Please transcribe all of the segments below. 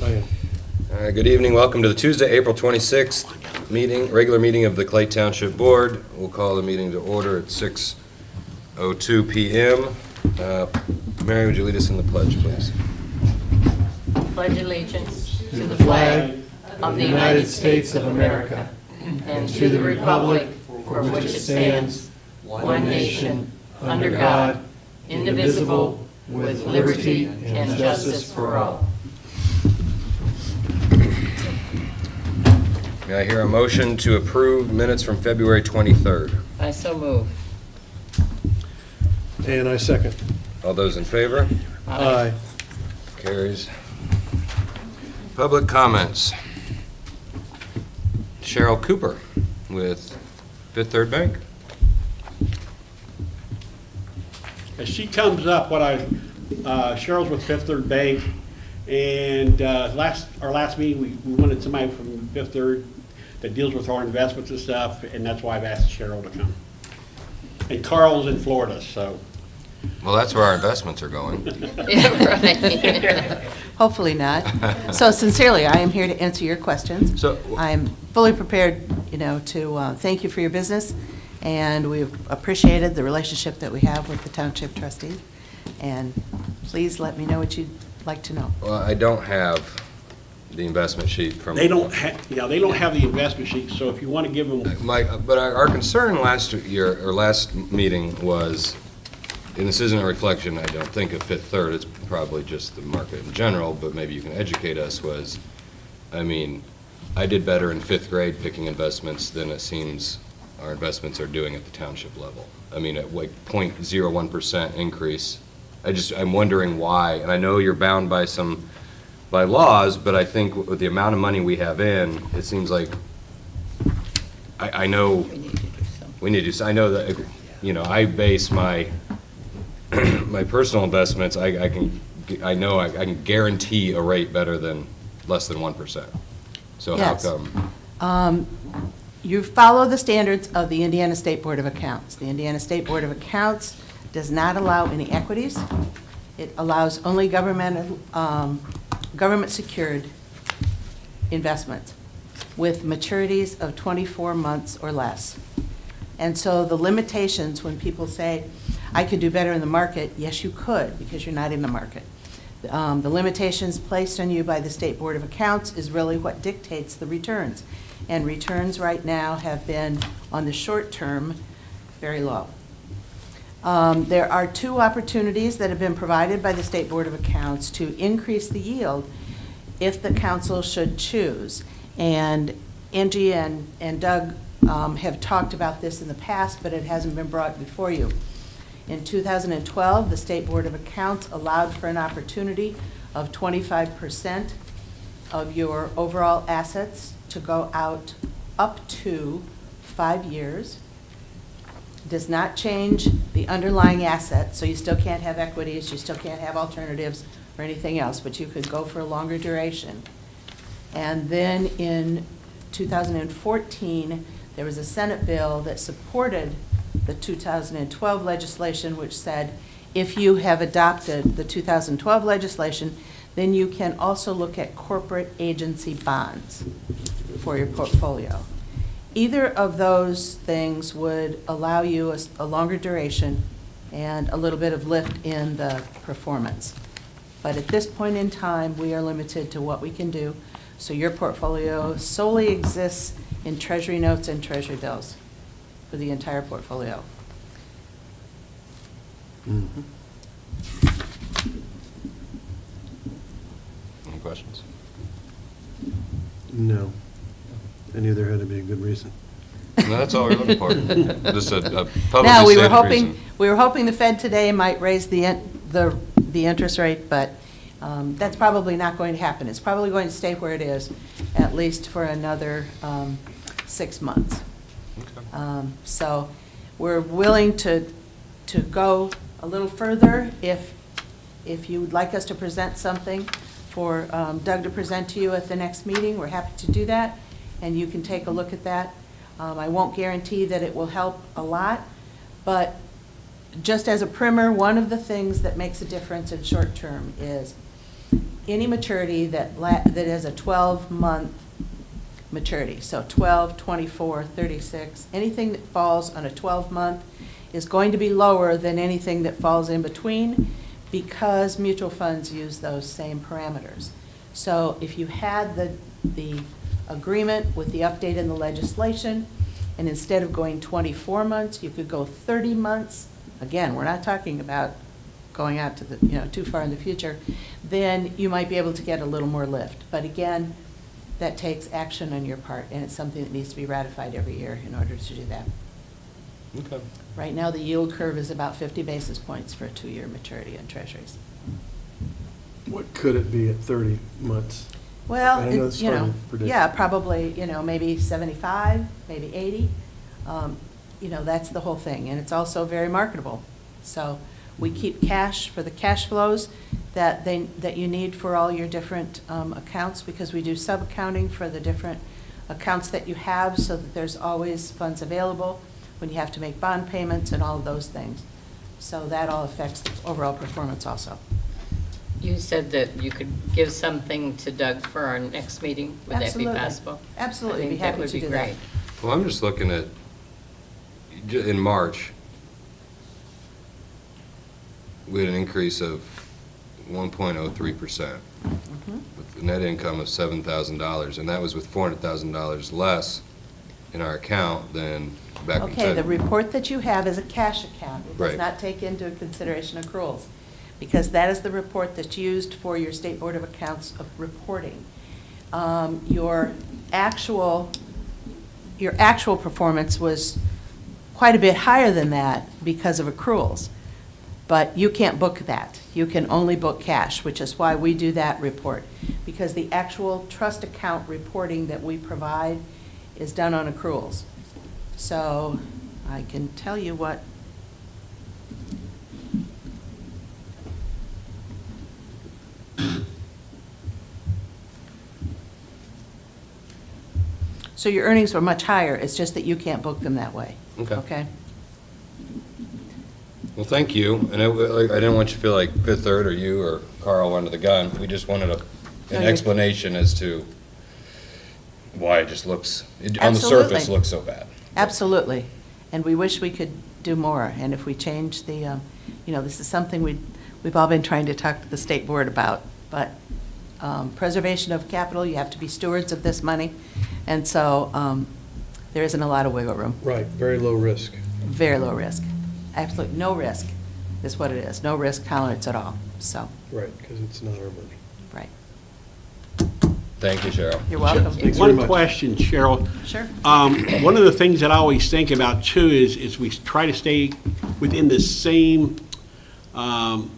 I am. Good evening. Welcome to the Tuesday, April 26th regular meeting of the Clay Township Board. We'll call the meeting to order at 6:02 p.m. Mary, would you lead us in the pledge, please? Pledge allegiance to the flag of the United States of America and to the republic for which it stands, one nation, under God, indivisible, with liberty and justice for all. May I hear a motion to approve minutes from February 23rd? I so move. And I second. All those in favor? Aye. Carries. Public comments. Cheryl Cooper with Fifth Third Bank. As she comes up, Cheryl's with Fifth Third Bank, and our last meeting, we wanted somebody from Fifth Third that deals with our investments and stuff, and that's why I've asked Cheryl to come. And Carl's in Florida, so. Well, that's where our investments are going. Yeah, right. Hopefully not. So sincerely, I am here to answer your questions. So- I am fully prepared, to thank you for your business, and we've appreciated the relationship that we have with the Township trustees. And please let me know what you'd like to know. Well, I don't have the investment sheet from. They don't have the investment sheet, so if you want to give them, But our concern last year, or last meeting was, and this isn't a reflection, I don't think, of Fifth Third, it's probably just the market in general, but maybe you can educate us, I did better in fifth grade picking investments than it seems our investments are doing at the township level. At like 0.01% increase. I'm wondering why, and I know you're bound by laws, but I think with the amount of money we have in, it seems like, I know we need to do something. I know that, I base my personal investments, I can guarantee a rate better than less than 1%. So Yes. How come? You follow the standards of the Indiana State Board of Accounts. The Indiana State Board of Accounts does not allow any equities. It allows only government-secured investments with maturities of 24 months or less. And so the limitations, when people say, I could do better in the market, yes, you could, because you're not in the market. The limitations placed on you by the State Board of Accounts is really what dictates the returns. And returns right now have been, on the short term, very low. There are two opportunities that have been provided by the State Board of Accounts to increase the yield if the council should choose. And Angie and Doug have talked about this in the past, but it hasn't been brought before you. In 2012, the State Board of Accounts allowed for an opportunity of 25% of your overall assets to go out up to 5 years. Does not change the underlying assets, so you still can't have equities, you still can't have alternatives or anything else, but you could go for a longer duration. And then in 2014, there was a Senate bill that supported the 2012 legislation, which said if you have adopted the 2012 legislation, then you can also look at corporate agency bonds for your portfolio. Either of those things would allow you a longer duration and a little bit of lift in the performance. But at this point in time, we are limited to what we can do. So your portfolio solely exists in Treasury notes and Treasury bills for the entire portfolio. Mm-hmm. Any questions? No. I knew there had to be a good reason. No, that's all we're looking for. Just a publicly Now, we stated reason. were hoping the Fed today might raise the interest rate, but that's probably not going to happen. It's probably going to stay where it is, at least for another 6 months. Okay. So we're willing to go a little further if you would like us to present something for Doug to present to you at the next meeting. We're happy to do that, and you can take a look at that. I won't guarantee that it will help a lot, but just as a primer, one of the things that makes a difference in short term is any maturity that has a 12-month maturity, so 12, 24, 36, anything that falls on a 12-month is going to be lower than anything that falls in between because mutual funds use those same parameters. So if you had the agreement with the update in the legislation, and instead of going 24 months, you could go 30 months, again, we're not talking about going out to the, too far in the future, then you might be able to get a little more lift. But again, that takes action on your part, and it's something that needs to be ratified every year in order to do that. Okay. Right now, the yield curve is about 50 basis points for a 2-year maturity in treasuries. What could it be at 30 months? Well, I know it's, it's hard to predict. yeah, probably, maybe 75, maybe 80. That's the whole thing, and it's also very marketable. So we keep cash for the cash flows that you need for all your different accounts, because we do sub-accounting for the different accounts that you have, so that there's always funds available when you have to make bond payments and all of those things. So that all affects the overall performance also. You said that you could give something to Doug for our next meeting. Would that be Absolutely. possible? Absolutely, I be think that happy would to be do that. great. Well, I'm just looking at, in March, we had an increase of 1.03%, with a net income of $7,000, and that was with $400,000 less in our account than back in Okay, the report that you have is a cash account. It does Right. not take into consideration accruals, because that is the report that's used for your State Board of Accounts of reporting. Your actual performance was quite a bit higher than that because of accruals, but you can't book that. You can only book cash, which is why we do that report, because the actual trust account reporting that we provide is done on accruals. So I can tell you what. So your earnings were much higher, it's just that you can't book them that way. Okay. Okay? Well, thank you, and I didn't want you to feel like Fifth Third or you or Carl under the gun. We just wanted No, an you're- explanation as to why it just looks, on the Absolutely. surface, looks so bad. Absolutely. And we wish we could do more. And if we change the, this is something we've all been trying to talk to the state board about. But preservation of capital, you have to be stewards of this money. And so there isn't a lot of wiggle room. Right, very low risk. Very low risk. Absolutely no risk is what it is. No risk tolerance at all. So, Right, because it's not our money. right. Thank you, Cheryl. You're welcome. Thanks very One much. question, Cheryl. Sure. One of the things that I always think about too is we try to stay within the same time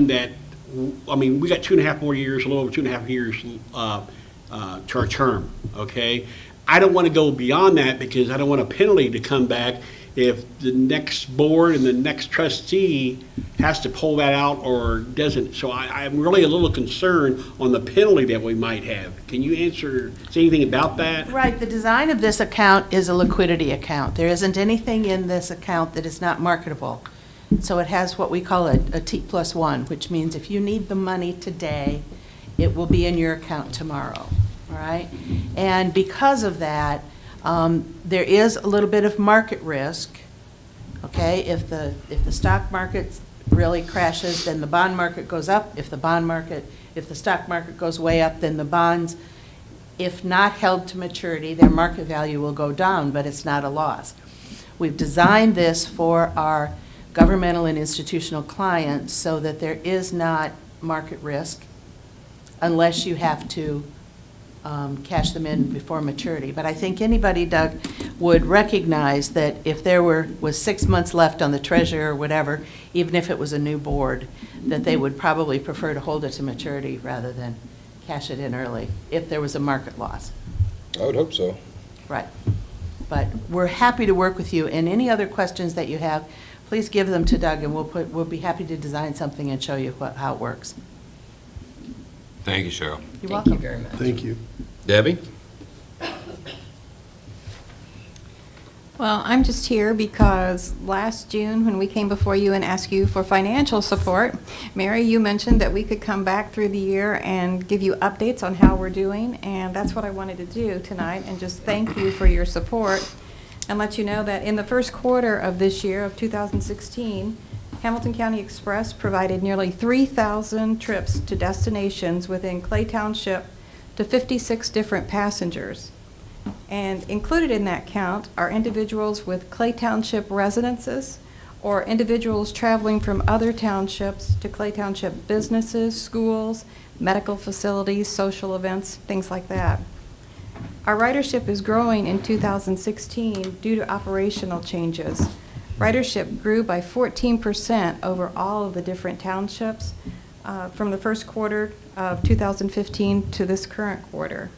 that, we got 2.5 more years, a little over 2.5 years to our term, okay? I don't want to go beyond that because I don't want a penalty to come back if the next board and the next trustee has to pull that out or doesn't. So I'm really a little concerned on the penalty that we might have. Can you say anything about that? Right, the design of this account is a liquidity account. There isn't anything in this account that is not marketable. So it has what we call a T+1, which means if you need the money today, it will be in your account tomorrow, all right? And because of that, there is a little bit of market risk, okay? If the stock market really crashes, then the bond market goes up. If the stock market goes way up, then the bonds, if not held to maturity, their market value will go down, but it's not a loss. We've designed this for our governmental and institutional clients so that there is not market risk unless you have to cash them in before maturity. But I think anybody, Doug, would recognize that if there was 6 months left on the treasurer or whatever, even if it was a new board, that they would probably prefer to hold it to maturity rather than cash it in early if there was a market loss. I would hope so. Right. But we're happy to work with you, and any other questions that you have, please give them to Doug, and we'll be happy to design something and show you how it works. Thank you, Cheryl. You're Thank welcome. you very much. Thank you. Debbie? Well, I'm just here because last June, when we came before you and asked you for financial support, Mary, you mentioned that we could come back through the year and give you updates on how we're doing, and that's what I wanted to do tonight, and just thank you for your support and let you know that in the first quarter of this year, of 2016, Hamilton County Express provided nearly 3,000 trips to destinations within Clay Township to 56 different passengers. And included in that count are individuals with Clay Township residences or individuals traveling from other townships to Clay Township businesses, schools, medical facilities, social events, things like that. Our ridership is growing in 2016 due to operational changes. Ridership grew by 14% over all of the different townships from the first quarter of 2015 to this current quarter.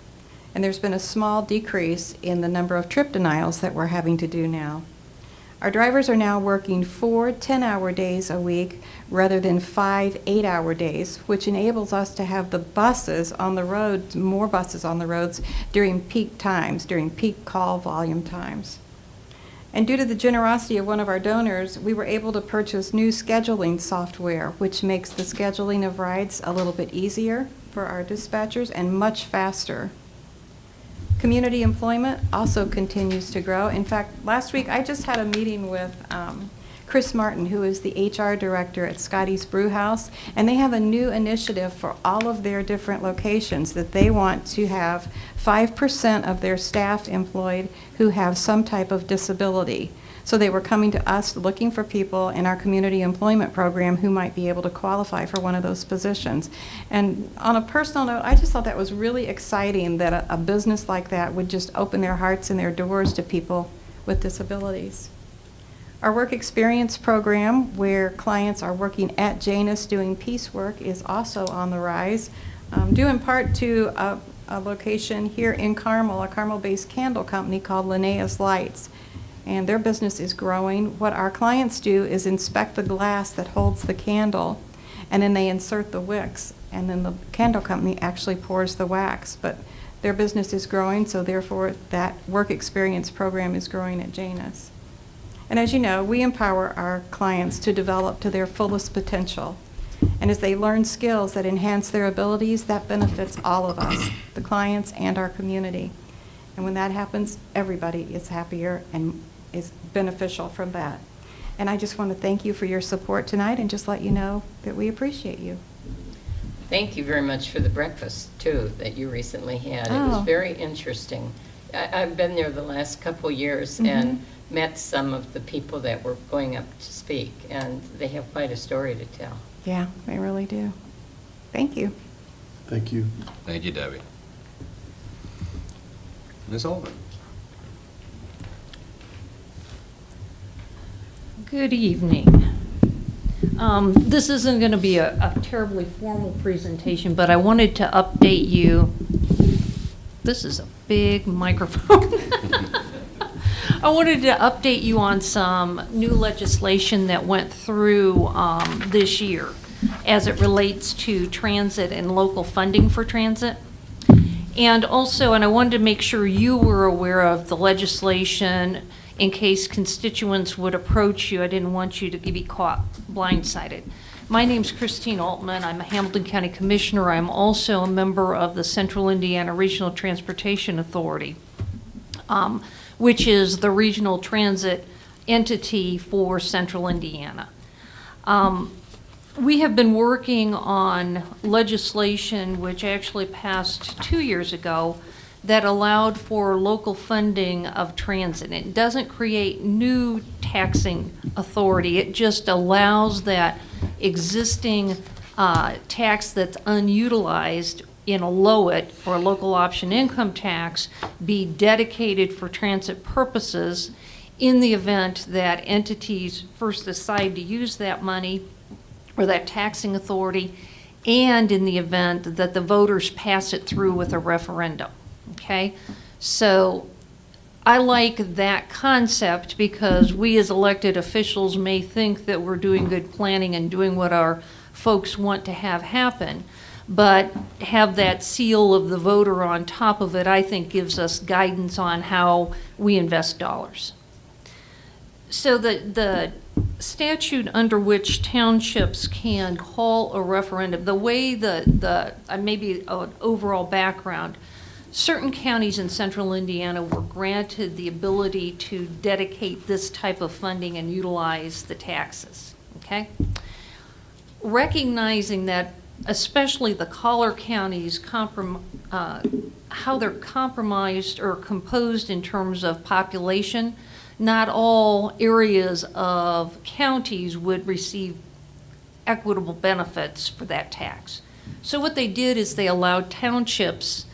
And there's been a small decrease in the number of trip denials that we're having to do now. Our drivers are now working 4 10-hour days a week rather than 5 8-hour days, which enables us to have the buses on the roads, more buses on the roads during peak times, during peak call volume times. And due to the generosity of one of our donors, we were able to purchase new scheduling software, which makes the scheduling of rides a little bit easier for our dispatchers and much faster. Community employment also continues to grow. In fact, last week I just had a meeting with Chris Martin, who is the HR director at Scotty's Brew House, and they have a new initiative for all of their different locations that they want to have 5% of their staff employed who have some type of disability. So they were coming to us looking for people in our community employment program who might be able to qualify for one of those positions. And on a personal note, I just thought that was really exciting that a business like that would just open their hearts and their doors to people with disabilities. Our work experience program, where clients are working at Janus doing piecework, is also on the rise, due in part to a location here in Carmel, a Carmel-based candle company called Linnaeus Lights. And their business is growing. What our clients do is inspect the glass that holds the candle, and then they insert the wicks, and then the candle company actually pours the wax. But their business is growing, so therefore that work experience program is growing at Janus. And as you know, we empower our clients to develop to their fullest potential. And as they learn skills that enhance their abilities, that benefits all of us, the clients and our community. And when that happens, everybody is happier and is beneficial from that. And I just want to thank you for your support tonight and just let you know that we appreciate you. Thank you very much for the breakfast, too, that you recently had. It was very interesting. I've been there the last couple years and met some of the people that were going up to speak, and they have quite a story to tell. Yeah, they really do. Thank you. Thank you. Thank you, Debbie. Ms. Holman. Good evening. This isn't going to be a terribly formal presentation, but I wanted to update you. This is a big microphone. I wanted to update you on some new legislation that went through this year as it relates to transit and local funding for transit. And also, and I wanted to make sure you were aware of the legislation in case constituents would approach you. I didn't want you to be caught blindsided. My name's Christine Altman. I'm a Hamilton County Commissioner. I'm also a member of the Central Indiana Regional Transportation Authority, which is the regional transit entity for Central Indiana. We have been working on legislation which actually passed 2 years ago that allowed for local funding of transit. It doesn't create new taxing authority. It just allows that existing tax that's unutilized in a LOIT, or a local option income tax, be dedicated for transit purposes in the event that entities first decide to use that money or that taxing authority, and in the event that the voters pass it through with a referendum. Okay, so I like that concept because we as elected officials may think that we're doing good planning and doing what our folks want to have happen, but have that seal of the voter on top of it, I think gives us guidance on how we invest dollars. So the statute under which townships can call a referendum, the way maybe an overall background, certain counties in central Indiana were granted the ability to dedicate this type of funding and utilize the taxes, okay? Recognizing that especially the collar counties, how they're compromised or composed in terms of population, not all areas of counties would receive equitable benefits for that tax. So what they did is they allowed townships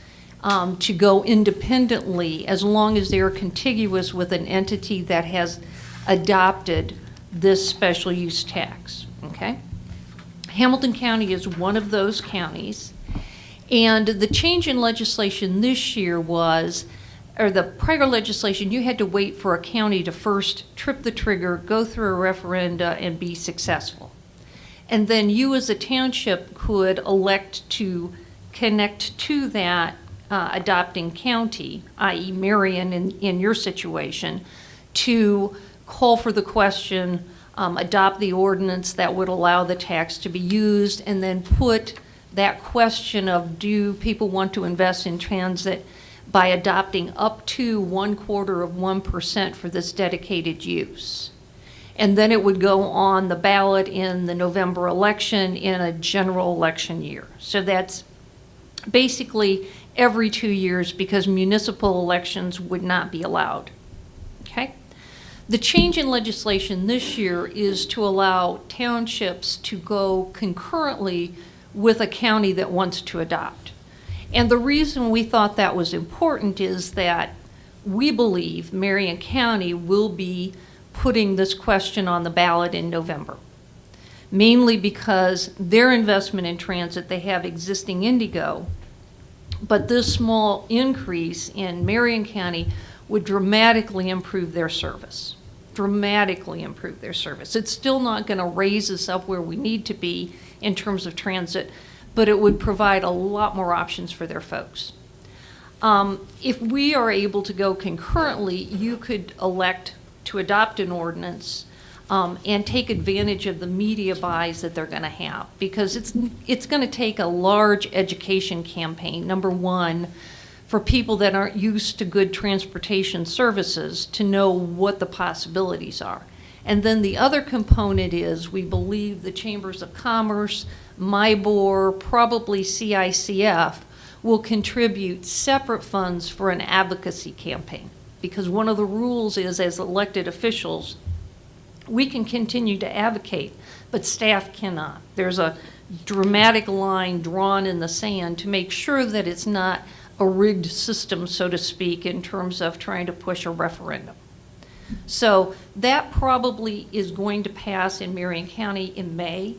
to go independently as long as they are contiguous with an entity that has adopted this special use tax, okay? Hamilton County is one of those counties, and the change in legislation this year was, or the prior legislation, you had to wait for a county to first trip the trigger, go through a referenda, and be successful. And then you as a township could elect to connect to that adopting county, i.e. Marion in your situation, to call for the question, adopt the ordinance that would allow the tax to be used, and then put that question of do people want to invest in transit by adopting up to 0.25% for this dedicated use. And then it would go on the ballot in the November election in a general election year. So that's basically every 2 years because municipal elections would not be allowed, okay? The change in legislation this year is to allow townships to go concurrently with a county that wants to adopt. And the reason we thought that was important is that we believe Marion County will be putting this question on the ballot in November, mainly because their investment in transit, they have existing Indigo, but this small increase in Marion County would dramatically improve their service, dramatically improve their service. It's still not going to raise us up where we need to be in terms of transit, but it would provide a lot more options for their folks. If we are able to go concurrently, you could elect to adopt an ordinance and take advantage of the media buys that they're going to have, because it's going to take a large education campaign, number one, for people that aren't used to good transportation services to know what the possibilities are. And then the other component is we believe the Chambers of Commerce, MIBOR, probably CICF will contribute separate funds for an advocacy campaign. Because one of the rules is, as elected officials, we can continue to advocate, but staff cannot. There's a dramatic line drawn in the sand to make sure that it's not a rigged system, so to speak, in terms of trying to push a referendum. So that probably is going to pass in Marion County in May.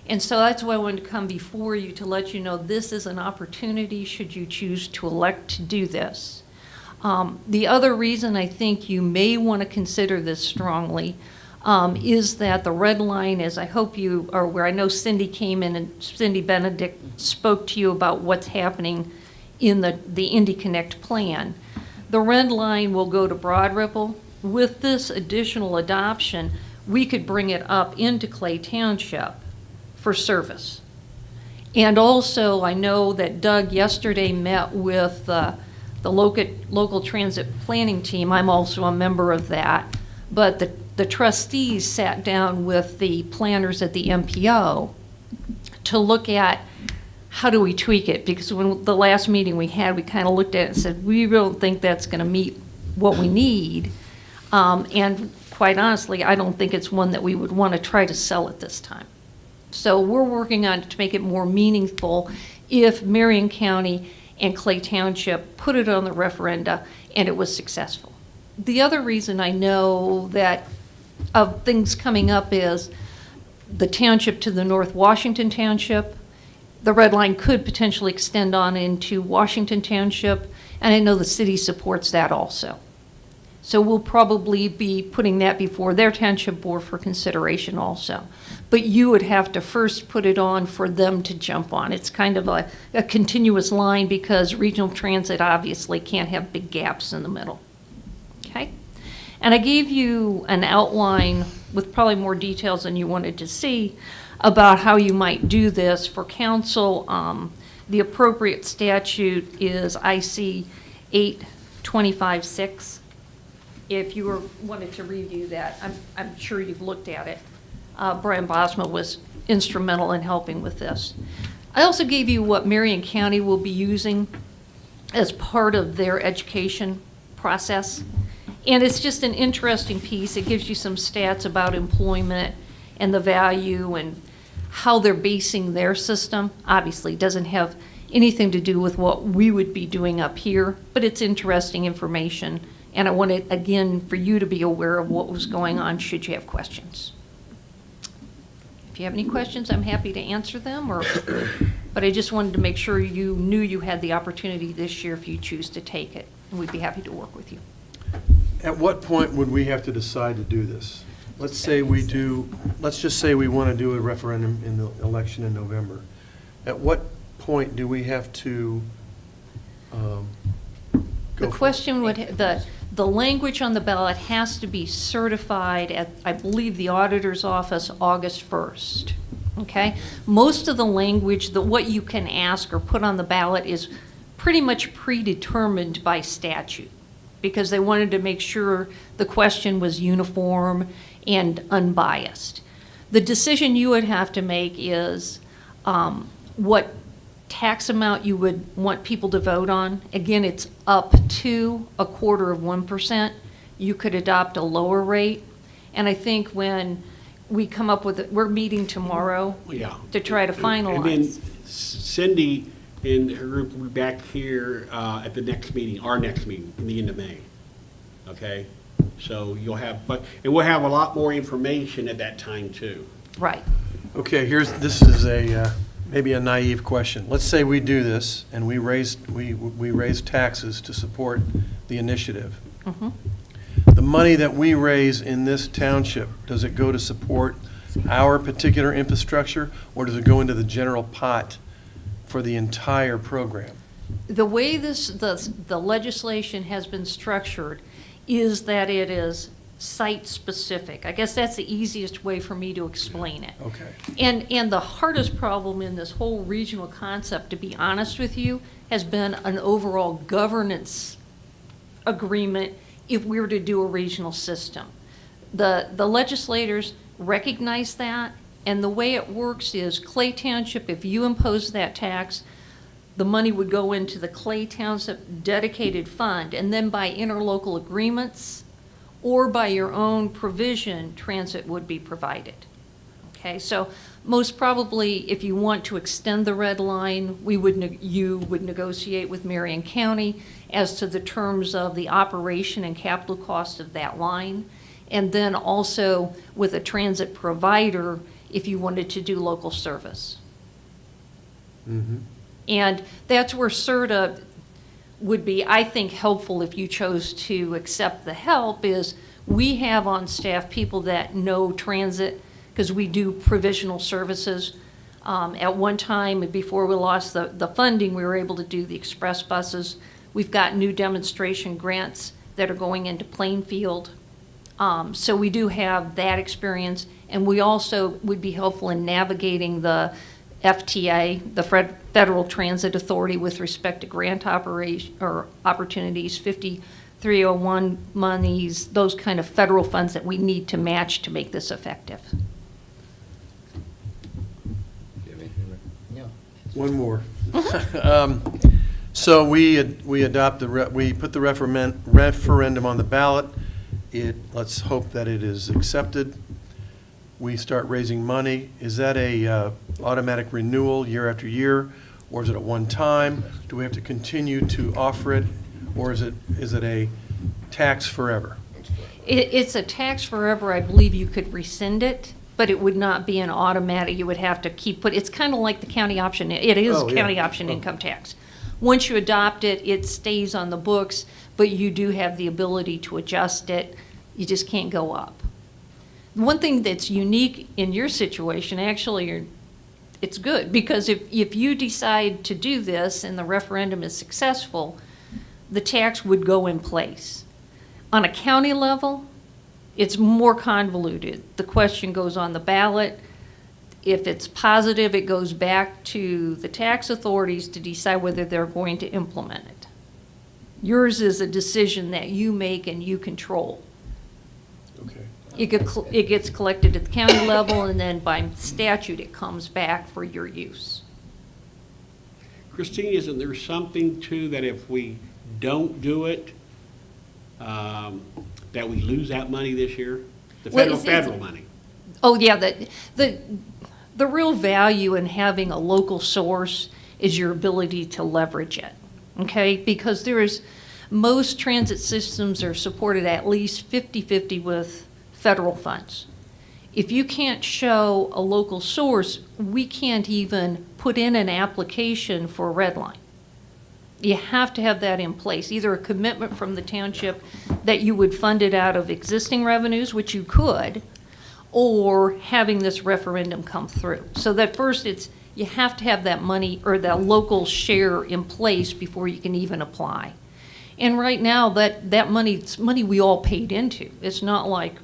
And so that's why I wanted to come before you to let you know this is an opportunity should you choose to elect to do this. The other reason I think you may want to consider this strongly is that the red line, as I hope you are aware, I know Cindy came in and Cindy Benedict spoke to you about what's happening in the Indy Connect plan. The red line will go to Broad Ripple. With this additional adoption, we could bring it up into Clay Township for service. And also, I know that Doug yesterday met with the local transit planning team. I'm also a member of that. But the trustees sat down with the planners at the MPO to look at how do we tweak it? Because when the last meeting we had, we kind of looked at it and said, we don't think that's going to meet what we need. And quite honestly, I don't think it's one that we would want to try to sell at this time. So we're working on it to make it more meaningful if Marion County and Clay Township put it on the referenda and it was successful. The other reason I know that of things coming up is the township to the North Washington Township. The red line could potentially extend on into Washington Township, and I know the city supports that also. So we'll probably be putting that before their township board for consideration also. But you would have to first put it on for them to jump on. It's kind of a continuous line because regional transit obviously can't have big gaps in the middle. Okay? And I gave you an outline with probably more details than you wanted to see about how you might do this for council. The appropriate statute is IC 825-6. If you wanted to review that, I'm sure you've looked at it. Brian Bosma was instrumental in helping with this. I also gave you what Marion County will be using as part of their education process. And it's just an interesting piece. It gives you some stats about employment and the value and how they're basing their system. Obviously, it doesn't have anything to do with what we would be doing up here, but it's interesting information. And I wanted, again, for you to be aware of what was going on should you have questions. If you have any questions, I'm happy to answer them, but I just wanted to make sure you knew you had the opportunity this year if you choose to take it, and we'd be happy to work with you. At what point would we have to decide to do this? Let's just say we want to do a referendum in the election in November. At what point do we have to The question would, the language on the ballot has to be certified at, I believe, the auditor's office August 1st, okay? Most of the language, what you can ask or put on the ballot is pretty much predetermined by statute because they wanted to make sure the question was uniform and unbiased. The decision you would have to make is what tax amount you would want people to vote on. Again, it's up to 1/4%. You could adopt a lower rate. And I think when we come up with it, we're meeting tomorrow to try to finalize. And then Cindy and her group will be back here at the next meeting, our next meeting, in the end of May. Okay? So you'll have, and we'll have a lot more information at that time too. Right. Okay, this is maybe a naive question. Let's say we do this and we raise taxes to support the initiative. Mm-hmm. The money that we raise in this township, does it go to support our particular infrastructure, or does it go into the general pot for the entire program? The way the legislation has been structured is that it is site-specific. I guess that's the easiest way for me to explain it. Okay. And the hardest problem in this whole regional concept, to be honest with you, has been an overall governance agreement if we were to do a regional system. The legislators recognize that, and the way it works is Clay Township, if you impose that tax, the money would go into the Clay Township dedicated fund, and then by interlocal agreements or by your own provision, transit would be provided. Okay, so most probably, if you want to extend the red line, you would negotiate with Marion County as to the terms of the operation and capital cost of that line, and then also with a transit provider if you wanted to do local service. Mm-hmm. And that's where CERTA would be, I think, helpful if you chose to accept the help, is we have on staff people that know transit because we do provisional services. At one time, before we lost the funding, we were able to do the express buses. We've got new demonstration grants that are going into Plainfield. So we do have that experience, and we also would be helpful in navigating the FTA, the Federal Transit Authority, with respect to grant opportunities, 5301 monies, those kind of federal funds that we need to match to make this effective. One more. So we adopt we put the referendum on the ballot. Let's hope that it is accepted. We start raising money. Is that a automatic renewal year after year, or is it at one time? Do we have to continue to offer it, or is it a tax forever? It's a tax forever. I believe you could rescind it, but it would not be an automatic. You would have to keep it's kind of like the county option. It is county option income tax. Once you adopt it, it stays on the books, but you do have the ability to adjust it. You just can't go up. One thing that's unique in your situation, actually, it's good, because if you decide to do this and the referendum is successful, the tax would go in place. On a county level, it's more convoluted. The question goes on the ballot. If it's positive, it goes back to the tax authorities to decide whether they're going to implement it. Yours is a decision that you make and you control. Okay. It gets collected at the county level, and then by statute, it comes back for your use. Christine, isn't there something too that if we don't do it, that we lose that money this year? The Well, federal money. Oh, yeah, the real value in having a local source is your ability to leverage it, okay? Because most transit systems are supported at least 50-50 with federal funds. If you can't show a local source, we can't even put in an application for a red line. You have to have that in place, either a commitment from the township that you would fund it out of existing revenues, which you could, or having this referendum come through. So that first you have to have that money or that local share in place before you can even apply. And right now, that money, it's money we all paid into. It's not like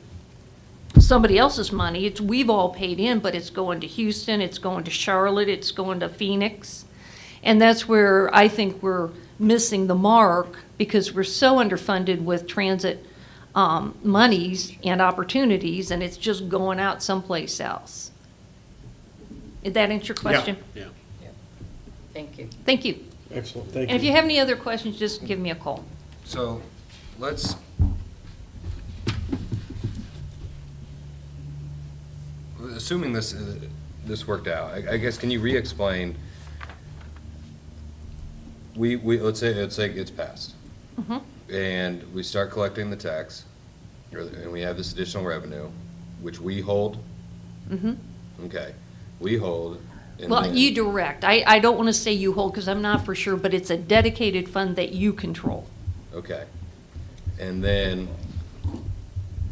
somebody else's money. We've all paid in, but it's going to Houston, it's going to Charlotte, it's going to Phoenix. And that's where I think we're missing the mark, because we're so underfunded with transit monies and opportunities, and it's just going out someplace else. Did that answer your question? Yeah. Thank you. Thank you. Excellent, thank And if you. you have any other questions, just give me a call. So let's, assuming this worked out, I guess, can you re-explain, let's say it's passed, Mhm. and we start collecting the tax, and we have this additional revenue, which we hold? Mhm. Okay, we hold. And Well, then- you direct. I don't want to say you hold, because I'm not for sure, but it's a dedicated fund that you control. Okay. And then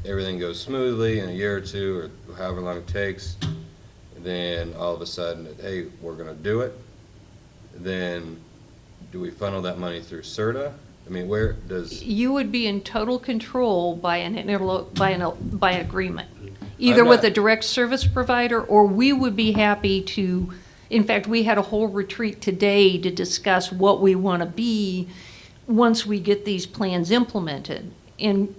everything goes smoothly in a year or two, or however long it takes. And then all of a sudden, hey, we're gonna do it. Then do we funnel that money through CERTA? I mean, where does, You would be in total control by an agreement, either with not- a direct service provider, or we would be happy to, in fact, we had a whole retreat today to discuss what we want to be once we get these plans implemented. And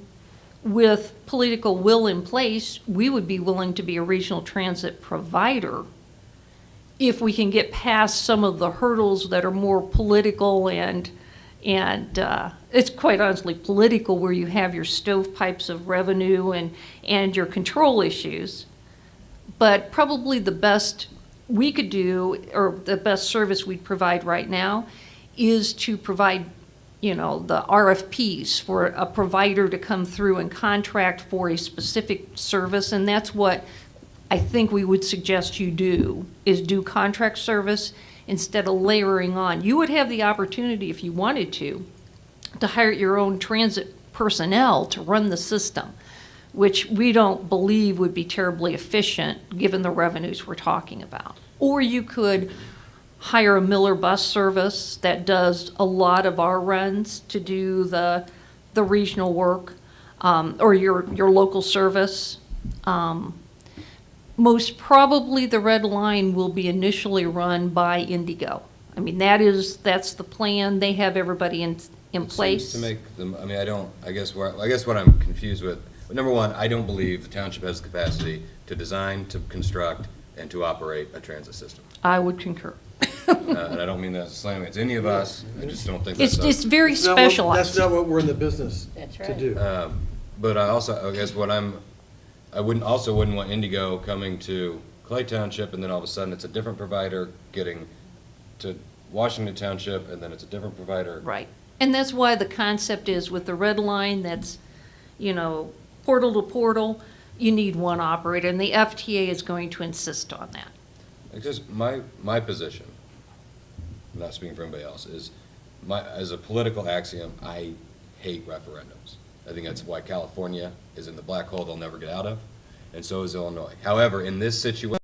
with political will in place, we would be willing to be a regional transit provider if we can get past some of the hurdles that are more political and it's quite honestly political, where you have your stovepipes of revenue and your control issues. But probably the best we could do, or the best service we'd provide right now, is to provide, the RFPs for a provider to come through and contract for a specific service. And that's what I think we would suggest you do, is do contract service instead of layering on. You would have the opportunity, if you wanted to hire your own transit personnel to run the system, which we don't believe would be terribly efficient given the revenues we're talking about. Or you could hire a Miller bus service that does a lot of our runs to do the regional work, or your local service. Most probably the red line will be initially run by Indigo. I mean, that's the plan. They have everybody in place. to make them, I guess what I'm confused with, number one, I don't believe the township has the capacity to design, to construct, and to operate a transit system. I would concur. And I don't mean that as a slam against any of us, I just don't think that's. It's very That's not what- specialized. That's not what we're in the business That's to right. do. But I guess I wouldn't want Indigo coming to Clay Township, and then all of a sudden it's a different provider getting to Washington Township, and then it's a different provider. Right. And that's why the concept is with the red line, that's, portal to portal, you need one operator, and the FTA is going to insist on that. It's just my position, I'm not speaking for anybody else, is as a political axiom, I hate referendums. I think that's why California is in the black hole they'll never get out of, and so is Illinois. However, in this situation,